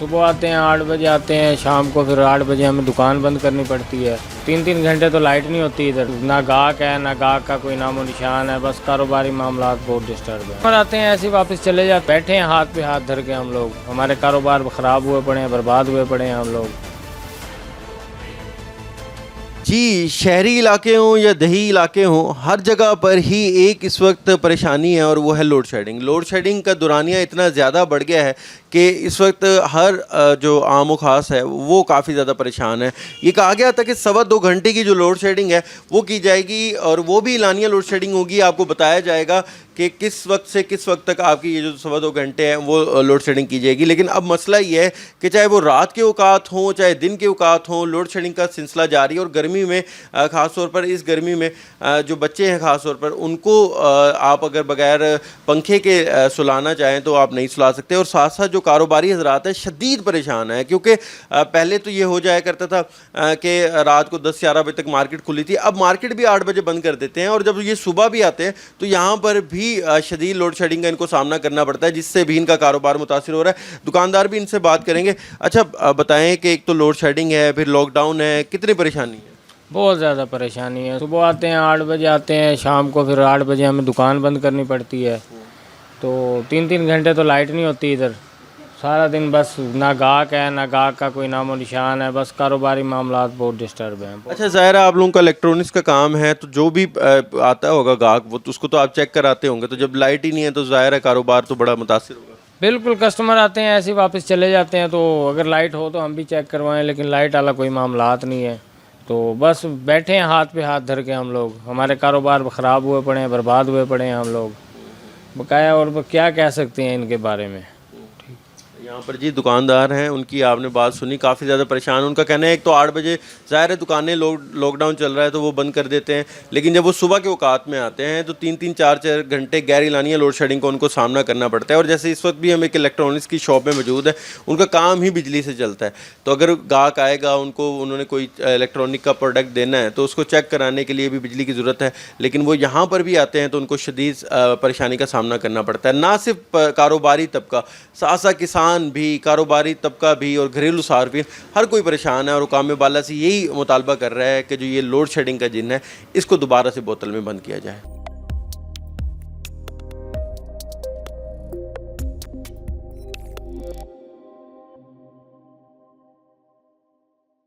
صبح آتے ہیں 8 بجے آتے ہیں، شام کو پھر 8 بجے ہمیں دکان بند کرنی پڑتی ہے. 3 گھنٹے تو لائٹ نہیں ہوتی ادھر، نہ گاہک ہے، نہ گاہک کا کوئی نام و نشان ہے، بس کاروباری معاملات بہت ڈسٹرب ہیں. پر آتے ہیں ایسے واپس چلے جاتے، بیٹھے ہیں ہاتھ پہ ہاتھ دھر کے ہم لوگ. ہمارے کاروبار خراب ہوئے پڑے ہیں، برباد ہوئے پڑے ہیں ہم لوگ. جی، شہری علاقے ہوں یا دیہی علاقے ہوں، ہر جگہ پر ہی ایک اس وقت پریشانی ہے اور وہ ہے لوڈ شیڈنگ. لوڈ شیڈنگ کا دورانیہ اتنا زیادہ بڑھ گیا ہے کہ اس وقت ہر جو عام و خاص ہے وہ کافی زیادہ پریشان ہے. یہ کہا گیا تھا کہ 2.25 گھنٹے کی جو لوڈ شیڈنگ ہے وہ کی جائے گی اور وہ بھی اعلانیہ لوڈ شیڈنگ ہوگی. آپ کو بتایا جائے گا کہ کس وقت سے کس وقت تک آپ کی یہ جو 2.25 گھنٹے ہیں وہ لوڈ شیڈنگ کی جائے گی. لیکن اب مسئلہ یہ ہے کہ چاہے وہ رات کے اوقات ہوں چاہے دن کے اوقات ہوں، لوڈ شیڈنگ کا سلسلہ جاری ہے. اور گرمی میں خاص طور پر اس گرمی میں جو بچے ہیں خاص طور پر ان کو آپ اگر بغیر پنکھے کے سلانا چاہیں تو آپ نہیں سلا سکتے. اور ساتھ ساتھ جو کاروباری حضرات ہیں شدید پریشان ہیں، کیونکہ پہلے تو یہ ہو جایا کرتا تھا کہ رات کو 10-11 بجے تک مارکیٹ کھلی تھی. اب مارکیٹ بھی 8 بجے بند کر دیتے ہیں اور جب یہ صبح بھی آتے ہیں تو یہاں پر بھی شدید لوڈ شیڈنگ کا ان کو سامنا کرنا پڑتا ہے، جس سے بھی ان کا کاروبار متاثر ہو رہا ہے. دکاندار بھی ان سے بات کریں گے. اچھا بتائیں کہ ایک تو لوڈ شیڈنگ ہے، پھر لاک ڈاؤن ہے، کتنی پریشانی ہے؟ بہت زیادہ پریشانی ہے. صبح آتے ہیں 8 بجے آتے ہیں، شام کو پھر 8 بجے ہمیں دکان بند کرنی پڑتی ہے. تو 3 گھنٹے تو لائٹ نہیں ہوتی ادھر. سارا دن بس نہ گاہک ہے، نہ گاہک کا کوئی نام و نشان ہے، بس کاروباری معاملات بہت ڈسٹرب ہیں. اچھا ظاہر ہے آپ لوگوں کا الیکٹرانکس کا کام ہے تو جو بھی آتا ہوگا گاہک وہ اس کو تو آپ چیک کراتے ہوں گے، تو جب لائٹ ہی نہیں ہے تو ظاہر ہے کاروبار تو بڑا متاثر ہوگا. بالکل، کسٹمر آتے ہیں ایسے واپس چلے جاتے ہیں. تو اگر لائٹ ہو تو ہم بھی چیک کروائیں، لیکن لائٹ والا کوئی معاملات نہیں ہے. تو بس بیٹھے ہیں ہاتھ پہ ہاتھ دھر کے ہم لوگ. ہمارے کاروبار خراب ہوئے پڑے ہیں، برباد ہوئے پڑے ہیں ہم لوگ بقایا. اور کیا کہہ سکتے ہیں ان کے بارے میں. یہاں پر جی دکاندار ہیں، ان کی آپ نے بات سنی، کافی زیادہ پریشان. ان کا کہنا ہے ایک تو 8 بجے ظاہر ہے دکانیں لاک ڈاؤن چل رہا ہے تو وہ بند کر دیتے ہیں، لیکن جب وہ صبح کے اوقات میں آتے ہیں تو 3-4 گھنٹے غیر اعلانیہ لوڈ شیڈنگ کو ان کو سامنا کرنا پڑتا ہے. اور جیسے اس وقت بھی ہم ایک الیکٹرانکس کی شاپ میں موجود ہے، ان کا کام ہی بجلی سے چلتا ہے. تو اگر گاہک آئے گا، انہوں نے کوئی الیکٹرانک کا پروڈکٹ دینا ہے تو اس کو چیک کرانے کے لیے بھی بجلی کی ضرورت ہے. لیکن وہ یہاں پر بھی آتے ہیں تو ان کو شدید پریشانی کا سامنا کرنا پڑتا ہے. نہ صرف کاروباری طبقہ، ساتھ ساتھ کسان بھی، کاروباری طبقہ بھی اور گھریلو صارفین، ہر کوئی پریشان ہے. اور حکام بالا سے یہی مطالبہ کر رہا ہے کہ جو یہ لوڈ شیڈنگ کا جن ہے اس کو دوبارہ سے بوتل میں بند کیا جائے.